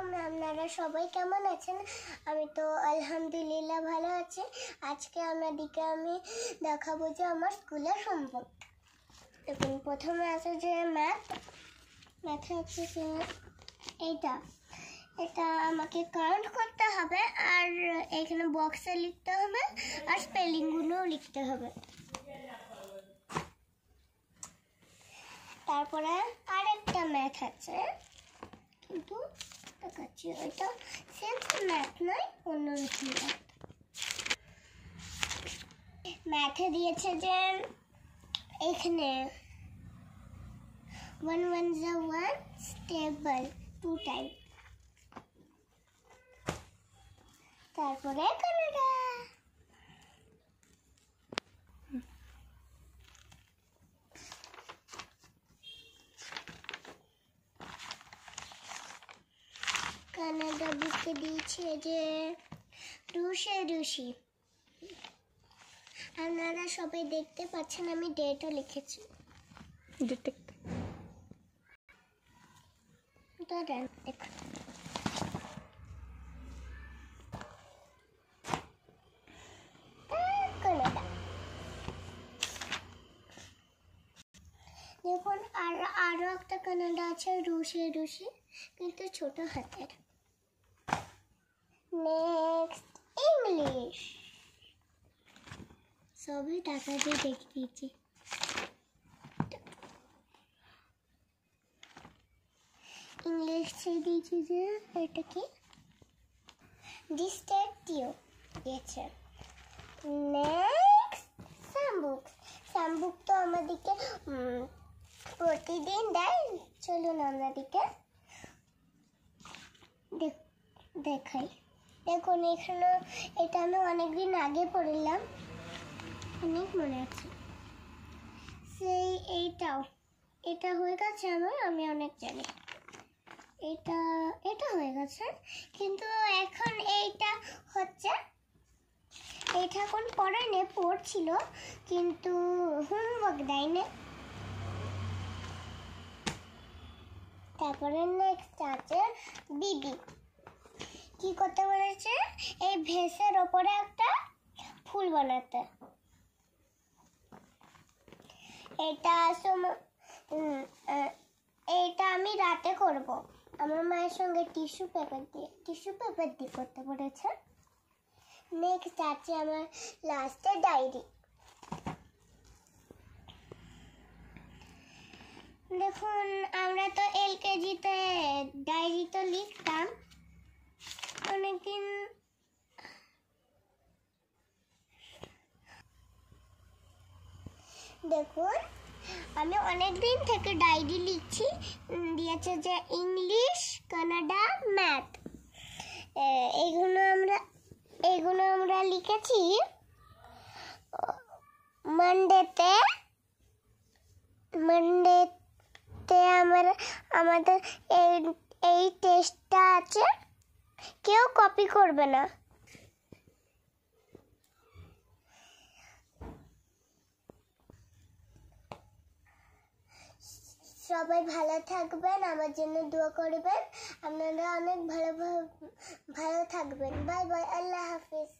আলাইকুম, আপনারা সবাই কেমন আছেন? আমি তো আলহামদুলিল্লাহ ভালো আছি। আজকে আপনাদেরকে আমি দেখাবো যে আমার স্কুলের হোমওয়ার্ক। দেখুন, প্রথমে আছে যে ম্যাথে হচ্ছে যে এটা আমাকে কাউন্ট করতে হবে, আর এখানে বক্সে লিখতে হবে, আর স্পেলিংগুলোও লিখতে হবে। তারপরে আরেকটা ম্যাথ আছে, কিন্তু দেখাচ্ছি, ওইটা সেম ম্যাথ নয়, অন্যরকম ম্যাথে দিয়েছে যে এখানে 1 1 1 স্টেবল 2 টাইম। তারপরে কানাডা, কানাডা বুকে দিয়েছে যে রুশি। আপনারা সবাই দেখতে পাচ্ছেন, আমি ডেটও লিখেছি। দেখুন, আরো একটা কানাডা আছে, রুশি, কিন্তু ছোট হাতের। নেক্সট ইংলিশ, সবই টাকা দিয়ে দেখে দিয়েছি। ইংলিশ দিয়েছি যে এটা কি ডিস্ট্রাক্টিভ দিয়েছে। নেক্সট সামবুক তো আমাদেরকে প্রতিদিন দেয়। চলুন আমাদেরকে দেখাই। দেখুন, এখানে এটা আমি অনেকদিন আগে পড়লাম, অনেক মনে আছে। সেই এটা হয়ে গেছে, আমি অনেক জানি। এটা হয়ে গেছে, কিন্তু এখন এইটা হচ্ছে, এইটা এখন পড়ায়নি, পড়ছিল, কিন্তু হোমওয়ার্ক দেয়নি। তারপরে নেক্সট আছে বিবি। কি করতে বলেছে? এই ভেসের ওপরে একটা ফুল বানাতে। এইটা আমি রাতে করব। আমার মায়ের সঙ্গে টিস্যু পেপার দিয়ে করতে বলেছে। নেক্সট আছে আমার লাস্টে ডায়েরি। দেখুন, আমরা তো এলকেজিতে ডায়েরি তো লিখতাম অনেকদিন। দেখুন, আমি অনেকদিন থেকে ডায়েরি লিখছি। দিয়েছে যে ইংলিশ, কানাডা, ম্যাথ, এইগুলো আমরা লিখেছি মানডেতে। আমাদের এই টেস্টটা আছে, কেউ কপি করবে না। সবাই ভালো থাকবেন, আমার জন্য দোয়া করবেন। আপনারা অনেক ভালো থাকবেন। বাই বাই, আল্লাহ হাফিজ।